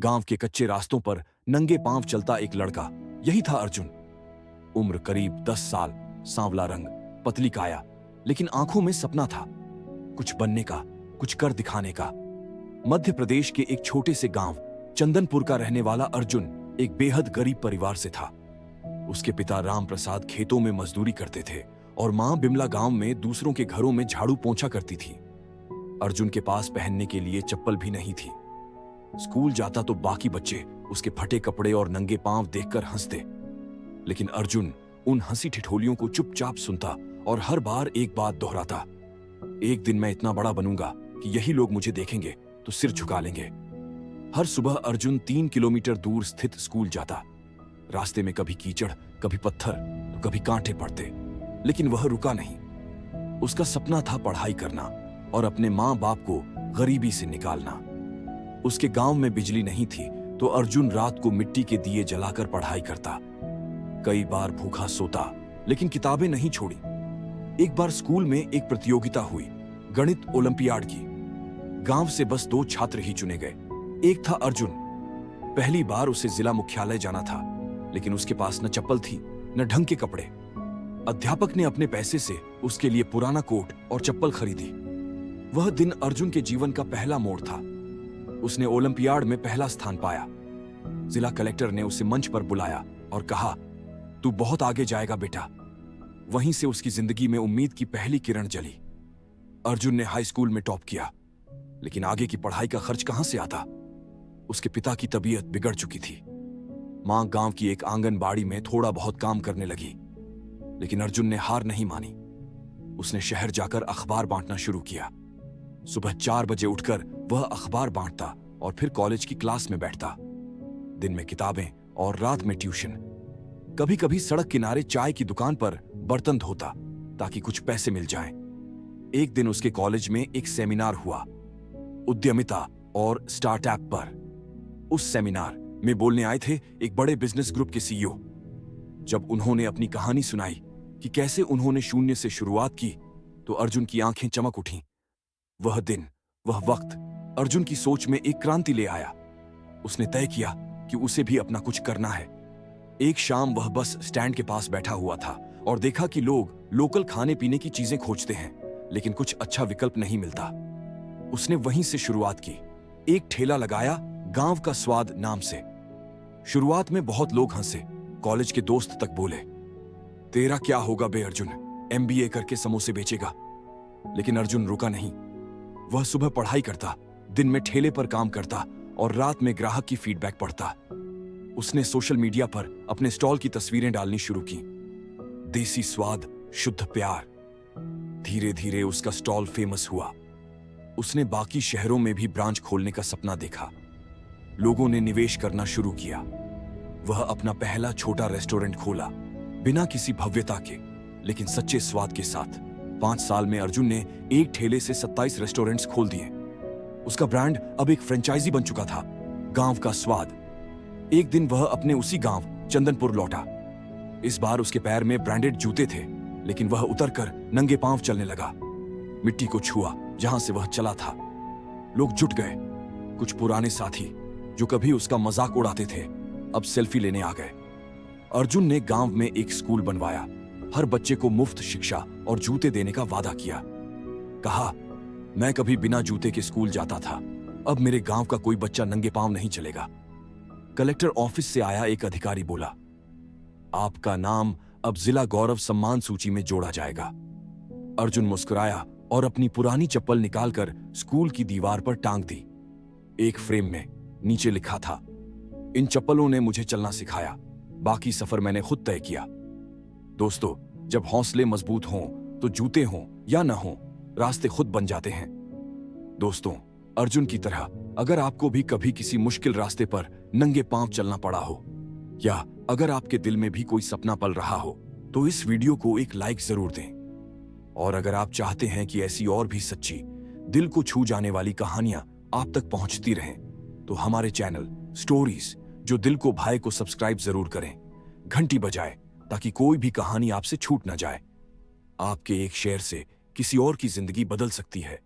गांव के कच्चे रास्तों पर नंगे पांव चलता एक लड़का, यही था अर्जुन। उम्र करीब 10 साल, सांवला रंग, पतली काया, लेकिन आंखों में सपना था, कुछ बनने का, कुछ कर दिखाने का। मध्य प्रदेश के एक छोटे से गांव चंदनपुर का रहने वाला अर्जुन एक बेहद गरीब परिवार से था। उसके पिता राम प्रसाद खेतों में मजदूरी करते थे और मां बिमला गांव में दूसरों के घरों में झाड़ू पोंछा करती थी। अर्जुन के पास पहनने के लिए चप्पल भी नहीं थी। स्कूल जाता तो बाकी बच्चे उसके फटे कपड़े और नंगे पांव देखकर हंसते, लेकिन अर्जुन उन हंसी ठिठोलियों को चुपचाप सुनता और हर बार एक बात दोहराता, एक दिन मैं इतना बड़ा बनूंगा कि यही लोग मुझे देखेंगे तो सिर झुका लेंगे। हर सुबह अर्जुन 3 किलोमीटर दूर स्थित स्कूल जाता। रास्ते में कभी कीचड़, कभी पत्थर तो कभी कांटे पड़ते, लेकिन वह रुका नहीं। उसका सपना था पढ़ाई करना और अपने मां बाप को गरीबी से निकालना। उसके गांव में बिजली नहीं थी तो अर्जुन रात को मिट्टी के दिए जलाकर पढ़ाई करता। कई बार भूखा सोता, लेकिन किताबें नहीं छोड़ी। एक बार स्कूल में एक प्रतियोगिता हुई, गणित ओलंपियाड की। गांव से बस 2 छात्र ही चुने गए। एक था अर्जुन। पहली बार उसे जिला मुख्यालय जाना था, लेकिन उसके पास न चप्पल थी न ढंग के कपड़े। अध्यापक ने अपने पैसे से उसके लिए पुराना कोट और चप्पल खरीदी। वह दिन अर्जुन के जीवन का पहला मोड़ था। उसने ओलंपियाड में पहला स्थान पाया। जिला कलेक्टर ने उसे मंच पर बुलाया और कहा, तू बहुत आगे जाएगा बेटा। वहीं से उसकी जिंदगी में उम्मीद की पहली किरण जली। अर्जुन ने हाई स्कूल में टॉप किया, लेकिन आगे की पढ़ाई का खर्च कहां से आता? उसके पिता की तबीयत बिगड़ चुकी थी। मां गांव की एक आंगनबाड़ी में थोड़ा बहुत काम करने लगी, लेकिन अर्जुन ने हार नहीं मानी। उसने शहर जाकर अखबार बांटना शुरू किया। सुबह 4 बजे उठकर वह अखबार बांटता और फिर कॉलेज की क्लास में बैठता। दिन में किताबें और रात में ट्यूशन। कभी कभी सड़क किनारे चाय की दुकान पर बर्तन धोता ताकि कुछ पैसे मिल जाएं। एक दिन उसके कॉलेज में एक सेमिनार हुआ, उद्यमिता और स्टार्टअप पर। उस सेमिनार में बोलने आए थे एक बड़े बिजनेस ग्रुप के सीईओ। जब उन्होंने अपनी कहानी सुनाई कि कैसे उन्होंने शून्य से शुरुआत की, तो अर्जुन की आंखें चमक उठीं। वह दिन, वह वक्त अर्जुन की सोच में एक क्रांति ले आया। उसने तय किया कि उसे भी अपना कुछ करना है। एक शाम वह बस स्टैंड के पास बैठा हुआ था और देखा कि लोग लोकल खाने पीने की चीजें खोजते हैं, लेकिन कुछ अच्छा विकल्प नहीं मिलता। उसने वहीं से शुरुआत की। एक ठेला लगाया, गांव का स्वाद नाम से। शुरुआत में बहुत लोग हंसे। कॉलेज के दोस्त तक बोले, तेरा क्या होगा बे अर्जुन, MBA करके समोसे बेचेगा। लेकिन अर्जुन रुका नहीं। वह सुबह पढ़ाई करता, दिन में ठेले पर काम करता और रात में ग्राहक की फीडबैक पढ़ता। उसने सोशल मीडिया पर अपने स्टॉल की तस्वीरें डालनी शुरू की। देसी स्वाद, शुद्ध प्यार। धीरे धीरे उसका स्टॉल फेमस हुआ। उसने बाकी शहरों में भी ब्रांच खोलने का सपना देखा। लोगों ने निवेश करना शुरू किया। वह अपना पहला छोटा रेस्टोरेंट खोला, बिना किसी भव्यता के, लेकिन सच्चे स्वाद के साथ। 5 साल में अर्जुन ने एक ठेले से 27 रेस्टोरेंट्स खोल दिए। उसका ब्रांड अब एक फ्रेंचाइजी बन चुका था, गांव का स्वाद। एक दिन वह अपने उसी गांव चंदनपुर लौटा। इस बार उसके पैर में ब्रांडेड जूते थे, लेकिन वह उतरकर नंगे पांव चलने लगा। मिट्टी को छुआ जहां से वह चला था। लोग जुट गए। कुछ पुराने साथी जो कभी उसका मजाक उड़ाते थे, अब सेल्फी लेने आ गए। अर्जुन ने गांव में एक स्कूल बनवाया। हर बच्चे को मुफ्त शिक्षा और जूते देने का वादा किया। कहा, मैं कभी बिना जूते के स्कूल जाता था, अब मेरे गांव का कोई बच्चा नंगे पांव नहीं चलेगा। कलेक्टर ऑफिस से आया एक अधिकारी बोला, आपका नाम अब जिला गौरव सम्मान सूची में जोड़ा जाएगा। अर्जुन मुस्कुराया और अपनी पुरानी चप्पल निकालकर स्कूल की दीवार पर टांग दी। एक फ्रेम में नीचे लिखा था, इन चप्पलों ने मुझे चलना सिखाया, बाकी सफर मैंने खुद तय किया। दोस्तों, जब हौसले मजबूत हों तो जूते हों या न हों, रास्ते खुद बन जाते हैं। दोस्तों, अर्जुन की तरह अगर आपको भी कभी किसी मुश्किल रास्ते पर नंगे पांव चलना पड़ा हो, या अगर आपके दिल में भी कोई सपना पल रहा हो, तो इस वीडियो को एक लाइक जरूर दें। और अगर आप चाहते हैं कि ऐसी और भी सच्ची, दिल को छू जाने वाली कहानियां आप तक पहुंचती रहें, तो हमारे चैनल स्टोरीज जो दिल को भाए को सब्सक्राइब जरूर करें, घंटी बजाएं ताकि कोई भी कहानी आपसे छूट ना जाए। आपके एक शेयर से किसी और की जिंदगी बदल सकती है।